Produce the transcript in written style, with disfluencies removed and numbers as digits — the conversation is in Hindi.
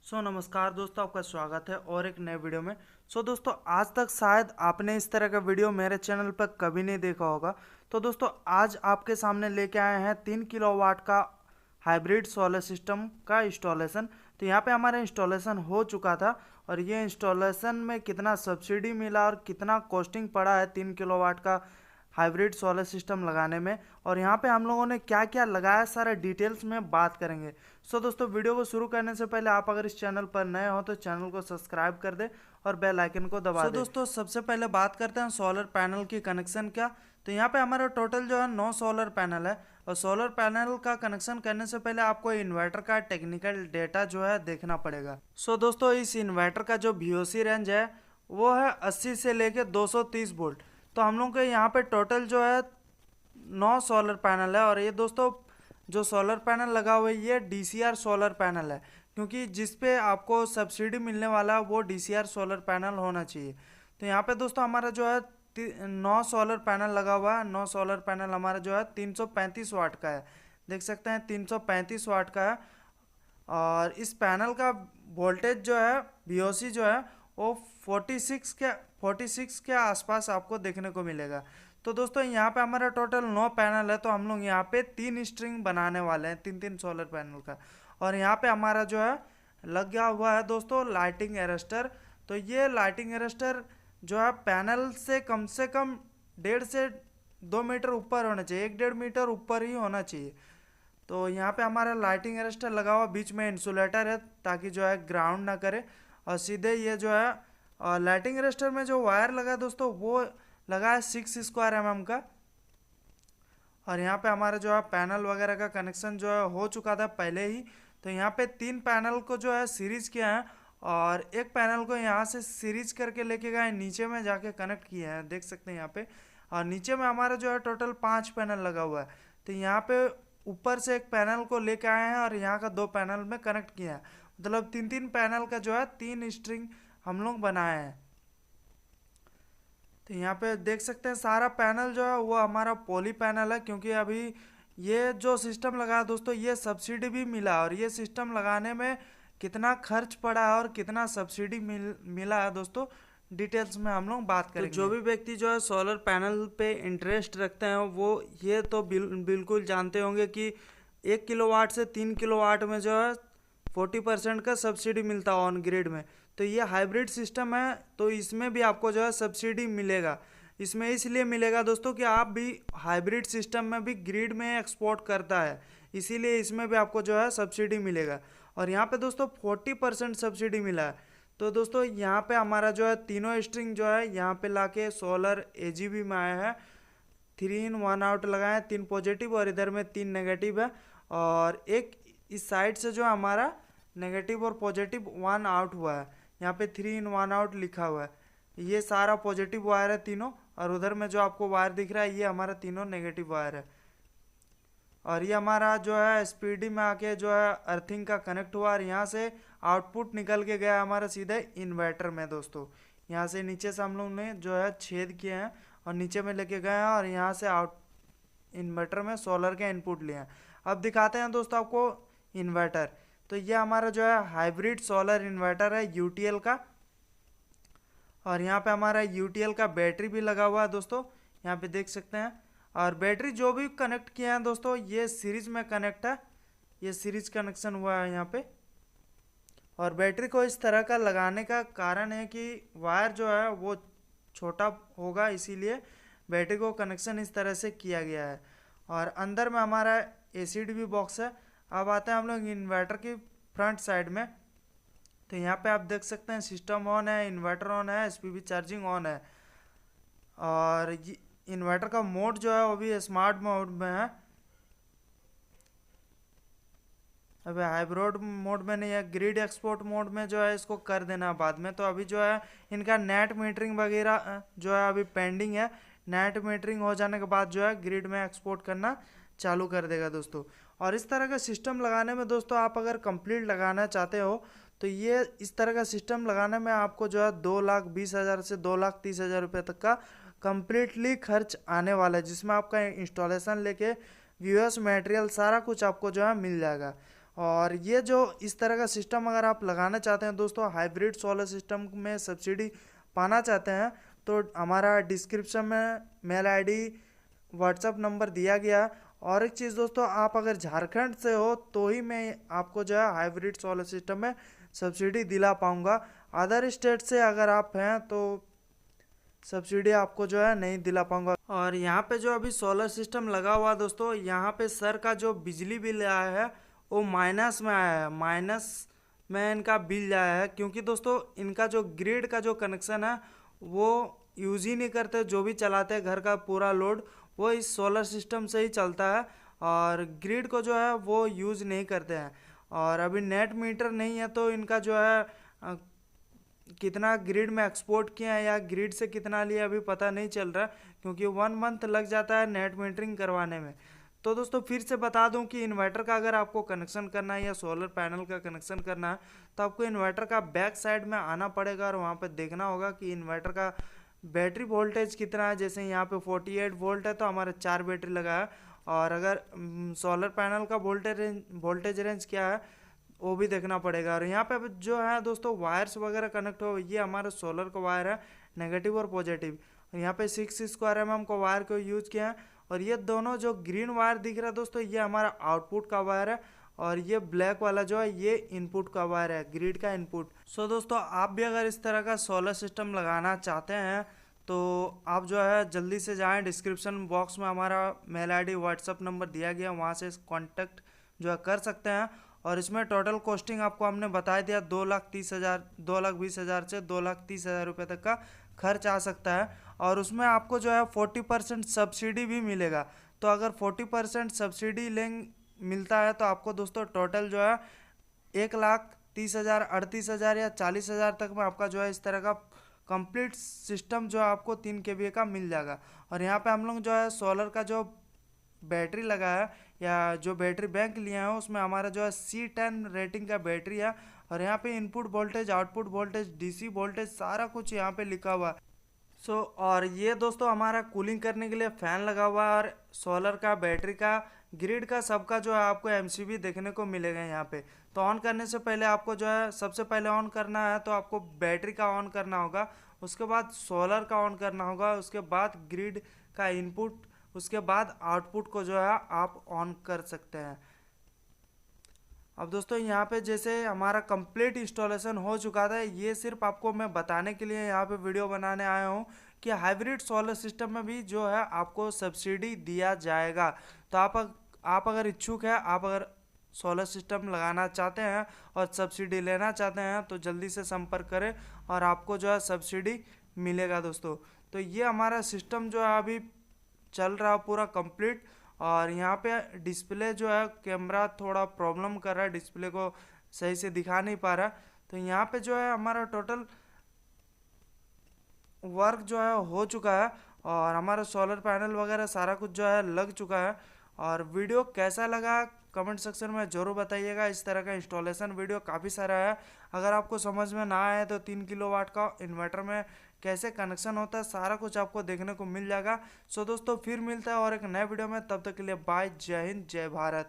नमस्कार दोस्तों, आपका स्वागत है और एक नए वीडियो में। दोस्तों, आज तक शायद आपने इस तरह का वीडियो मेरे चैनल पर कभी नहीं देखा होगा। तो दोस्तों, आज आपके सामने लेके आए हैं 3 किलोवाट का हाइब्रिड सोलर सिस्टम का इंस्टॉलेशन। तो यहाँ पे हमारा इंस्टॉलेशन हो चुका था और ये इंस्टॉलेशन में कितना सब्सिडी मिला और कितना कॉस्टिंग पड़ा है 3 किलोवाट का हाइब्रिड सोलर सिस्टम लगाने में, और यहाँ पे हम लोगों ने क्या क्या लगाया सारा डिटेल्स में बात करेंगे। दोस्तों, वीडियो को शुरू करने से पहले आप अगर इस चैनल पर नए हो तो चैनल को सब्सक्राइब कर दे और बेल आइकन को दबा दे। दोस्तों, सबसे पहले बात करते हैं सोलर पैनल की कनेक्शन का। तो यहाँ पे हमारा टोटल जो है 9 सोलर पैनल है, और सोलर पैनल का कनेक्शन करने से पहले आपको इन्वर्टर का टेक्निकल डेटा जो है देखना पड़ेगा। दोस्तों, इस इन्वर्टर का जो VOC रेंज है वो है 80 से लेके 230 वोल्ट। तो हम लोग के यहाँ पे टोटल जो है 9 सोलर पैनल है, और ये दोस्तों जो सोलर पैनल लगा हुआ है ये DCR सोलर पैनल है, क्योंकि जिस पे आपको सब्सिडी मिलने वाला है वो DCR सोलर पैनल होना चाहिए। तो यहाँ पे दोस्तों हमारा जो है 9 सोलर पैनल लगा हुआ है। 9 सोलर पैनल हमारा जो है 335 वाट का है, देख सकते हैं 335 वाट का है। और इस पैनल का वोल्टेज जो है VOC जो है वो 46 के आसपास आपको देखने को मिलेगा। तो दोस्तों, यहाँ पे हमारा टोटल 9 पैनल है, तो हम लोग यहाँ पे 3 स्ट्रिंग बनाने वाले हैं 3-3 सोलर पैनल का। और यहाँ पे हमारा जो है लग गया हुआ है दोस्तों लाइटिंग अरेस्टर। तो ये लाइटिंग अरेस्टर जो है पैनल से कम 1.5 से 2 मीटर ऊपर होना चाहिए, 1-1.5 मीटर ऊपर ही होना चाहिए। तो यहाँ पे हमारा लाइटिंग अरेस्टर लगा हुआ, बीच में इंसुलेटर है ताकि जो है ग्राउंड ना करे। और सीधे ये जो है लाइटिंग अरेस्टर में जो वायर लगा है दोस्तों वो लगा है 6 स्क्वायर mm का। और यहाँ पे हमारा जो है पैनल वगैरह का कनेक्शन जो है हो चुका था पहले ही। तो यहाँ पे 3 पैनल को जो है सीरीज किया है, और एक पैनल को यहाँ से सीरीज करके लेके गए नीचे में जाके कनेक्ट किया है, देख सकते हैं यहाँ पे। और नीचे में हमारा जो है टोटल 5 पैनल लगा हुआ है। तो यहाँ पे ऊपर से एक पैनल को लेके आए हैं और यहाँ का 2 पैनल में कनेक्ट किया है, मतलब 3-3 पैनल का जो है 3 स्ट्रिंग हम लोग बनाए हैं। तो यहाँ पे देख सकते हैं सारा पैनल जो है वो हमारा पॉली पैनल है, क्योंकि अभी ये जो सिस्टम लगा है दोस्तों ये सब्सिडी भी मिला, और ये सिस्टम लगाने में कितना खर्च पड़ा है और कितना सब्सिडी मिला है दोस्तों डिटेल्स में हम लोग बात करेंगे। तो जो भी व्यक्ति जो है सोलर पैनल पे इंटरेस्ट रखते हैं वो ये तो बिल्कुल जानते होंगे कि 1 किलोवाट से 3 किलोवाट में जो है 40% का सब्सिडी मिलता है ऑन ग्रिड में। तो ये हाइब्रिड सिस्टम है, तो इसमें भी आपको जो है सब्सिडी मिलेगा। इसमें इसलिए मिलेगा दोस्तों कि आप भी हाइब्रिड सिस्टम में भी ग्रिड में एक्सपोर्ट करता है, इसीलिए इसमें भी आपको जो है सब्सिडी मिलेगा। और यहाँ पे दोस्तों 40% सब्सिडी मिला है। तो दोस्तों यहाँ पे हमारा जो है तीनों स्ट्रिंग जो है यहाँ पे लाके सोलर AGB में आया है। 3 in 1 आउट लगाए, 3 पॉजिटिव और इधर में 3 नेगेटिव है, और एक इस साइड से जो हमारा नेगेटिव और पॉजिटिव 1 आउट हुआ है। यहाँ पे 3 in 1 आउट लिखा हुआ है, ये सारा पॉजिटिव वायर है तीनों, और उधर में जो आपको वायर दिख रहा है ये हमारा तीनों नेगेटिव वायर है। और ये हमारा जो है SPD में आके जो है अर्थिंग का कनेक्ट हुआ, और यहाँ से आउटपुट निकल के गया हमारा सीधे इन्वर्टर में दोस्तों। यहाँ से नीचे से हम लोग ने जो है छेद किए हैं और नीचे में लेके गए हैं, और यहाँ से आउट इन्वर्टर में सोलर के इनपुट लिए हैं। अब दिखाते हैं दोस्तों आपको इन्वर्टर। तो ये हमारा जो है हाइब्रिड सोलर इन्वर्टर है UTL का, और यहाँ पे हमारा UTL का बैटरी भी लगा हुआ है दोस्तों, यहाँ पे देख सकते हैं। और बैटरी जो भी कनेक्ट किया है दोस्तों ये सीरीज में कनेक्ट है, ये सीरीज कनेक्शन हुआ है यहाँ पे। और बैटरी को इस तरह का लगाने का कारण है कि वायर जो है वो छोटा होगा, इसीलिए बैटरी को कनेक्शन इस तरह से किया गया है। और अंदर में हमारा ACDB बॉक्स है। अब आते हैं हम लोग इन्वर्टर की फ्रंट साइड में। तो यहाँ पे आप देख सकते हैं सिस्टम ऑन है, इन्वर्टर ऑन है, SPB चार्जिंग ऑन है। और इन्वर्टर का मोड जो है वो भी स्मार्ट मोड में है, अभी हाइब्रिड मोड में नहीं है। ग्रिड एक्सपोर्ट मोड में जो है इसको कर देना बाद में। तो अभी जो है इनका नेट मीटरिंग वगैरह जो है अभी पेंडिंग है, नेट मीटरिंग हो जाने के बाद जो है ग्रिड में एक्सपोर्ट करना चालू कर देगा दोस्तों। और इस तरह का सिस्टम लगाने में दोस्तों आप अगर कंप्लीट लगाना चाहते हो तो ये इस तरह का सिस्टम लगाने में आपको जो है 2,20,000 से 2,30,000 रुपये तक का कम्प्लीटली खर्च आने वाला है, जिसमें आपका इंस्टॉलेशन लेके VOS मटेरियल सारा कुछ आपको जो है मिल जाएगा। और ये जो इस तरह का सिस्टम अगर आप लगाना चाहते हैं दोस्तों, हाइब्रिड सोलर सिस्टम में सब्सिडी पाना चाहते हैं, तो हमारा डिस्क्रिप्शन में मेल आईडी व्हाट्सअप नंबर दिया गया है। और एक चीज़ दोस्तों, आप अगर झारखंड से हो तो ही मैं आपको जो है हाइब्रिड सोलर सिस्टम में सब्सिडी दिला पाऊंगा। अदर स्टेट से अगर आप हैं तो सब्सिडी आपको जो है नहीं दिला पाऊंगा। और यहाँ पे जो अभी सोलर सिस्टम लगा हुआ है दोस्तों, यहाँ पे सर का जो बिजली बिल आया है वो माइनस में आया है, माइनस में इनका बिल आया है, क्योंकि दोस्तों इनका जो ग्रिड का जो कनेक्शन है वो यूज़ ही नहीं करते। जो भी चलाते हैं घर का पूरा लोड वो इस सोलर सिस्टम से ही चलता है, और ग्रिड को जो है वो यूज़ नहीं करते हैं। और अभी नेट मीटर नहीं है तो इनका जो है कितना ग्रिड में एक्सपोर्ट किया है या ग्रिड से कितना लिया अभी पता नहीं चल रहा, क्योंकि 1 मंथ लग जाता है नेट मीटरिंग करवाने में। तो दोस्तों फिर से बता दूं कि इन्वर्टर का अगर आपको कनेक्शन करना है या सोलर पैनल का कनेक्शन करना है तो आपको इन्वर्टर का बैक साइड में आना पड़ेगा और वहाँ पर देखना होगा कि इन्वर्टर का बैटरी वोल्टेज कितना है। जैसे यहाँ पे 48 वोल्ट है तो हमारे 4 बैटरी लगा है। और अगर सोलर पैनल का वोल्टेज रेंज क्या है वो भी देखना पड़ेगा। और यहाँ पे जो है दोस्तों वायर्स वगैरह कनेक्ट हो, ये हमारा सोलर का वायर है, नेगेटिव और पॉजिटिव। यहाँ पे 6 स्क्वायर mm का वायर को यूज किया है। और ये दोनों जो ग्रीन वायर दिख रहा है दोस्तों, ये हमारा आउटपुट का वायर है, और ये ब्लैक वाला जो है ये इनपुट का वायर है, ग्रिड का इनपुट। सो दोस्तों आप भी अगर इस तरह का सोलर सिस्टम लगाना चाहते हैं तो आप जो है जल्दी से जाएं, डिस्क्रिप्शन बॉक्स में हमारा मेल आईडी व्हाट्सअप नंबर दिया गया, वहाँ से कांटेक्ट जो है कर सकते हैं। और इसमें टोटल कॉस्टिंग आपको हमने बता दिया 2,30,000 2,20,000 से 2,30,000 रुपये तक का खर्च आ सकता है। और उसमें आपको जो है 40% सब्सिडी भी मिलेगा। तो अगर 40% सब्सिडी मिलता है तो आपको दोस्तों टोटल जो है 1,30,000, 38,000 या 40,000 तक में आपका जो है इस तरह का कंप्लीट सिस्टम जो है आपको 3 kVA का मिल जाएगा। और यहाँ पे हम लोग जो है सोलर का जो बैटरी लगा है या जो बैटरी बैंक लिया है उसमें हमारा जो है C10 रेटिंग का बैटरी है। और यहाँ पे input voltage, output voltage, DC voltage सारा कुछ यहाँ पे लिखा हुआ है। और ये दोस्तों हमारा कूलिंग करने के लिए फ़ैन लगा हुआ है, और सोलर का, बैटरी का, ग्रिड का, सबका जो है आपको MCB देखने को मिलेगा यहाँ पे। तो ऑन करने से पहले आपको जो है सबसे पहले ऑन करना है तो आपको बैटरी का ऑन करना होगा, उसके बाद सोलर का ऑन करना होगा, उसके बाद ग्रिड का इनपुट, उसके बाद आउटपुट को जो है आप ऑन कर सकते हैं। अब दोस्तों यहाँ पे जैसे हमारा कंप्लीट इंस्टॉलेशन हो चुका था, ये सिर्फ आपको मैं बताने के लिए यहाँ पे वीडियो बनाने आया हूँ कि हाइब्रिड सोलर सिस्टम में भी जो है आपको सब्सिडी दिया जाएगा। तो आप अगर इच्छुक है, आप अगर सोलर सिस्टम लगाना चाहते हैं और सब्सिडी लेना चाहते हैं तो जल्दी से संपर्क करें और आपको जो है सब्सिडी मिलेगा दोस्तों। तो ये हमारा सिस्टम जो है अभी चल रहा है पूरा कंप्लीट। और यहाँ पे डिस्प्ले जो है, कैमरा थोड़ा प्रॉब्लम कर रहा है, डिस्प्ले को सही से दिखा नहीं पा रहा। तो यहाँ पे जो है हमारा टोटल वर्क जो है हो चुका है और हमारा सोलर पैनल वगैरह सारा कुछ जो है लग चुका है। और वीडियो कैसा लगा कमेंट सेक्शन में ज़रूर बताइएगा। इस तरह का इंस्टॉलेशन वीडियो काफ़ी सारा है, अगर आपको समझ में ना आए तो 3 किलोवाट का इन्वर्टर में कैसे कनेक्शन होता है सारा कुछ आपको देखने को मिल जाएगा। सो दोस्तों फिर मिलता है और एक नए वीडियो में, तब तक के लिए बाय, जय हिंद, जय भारत।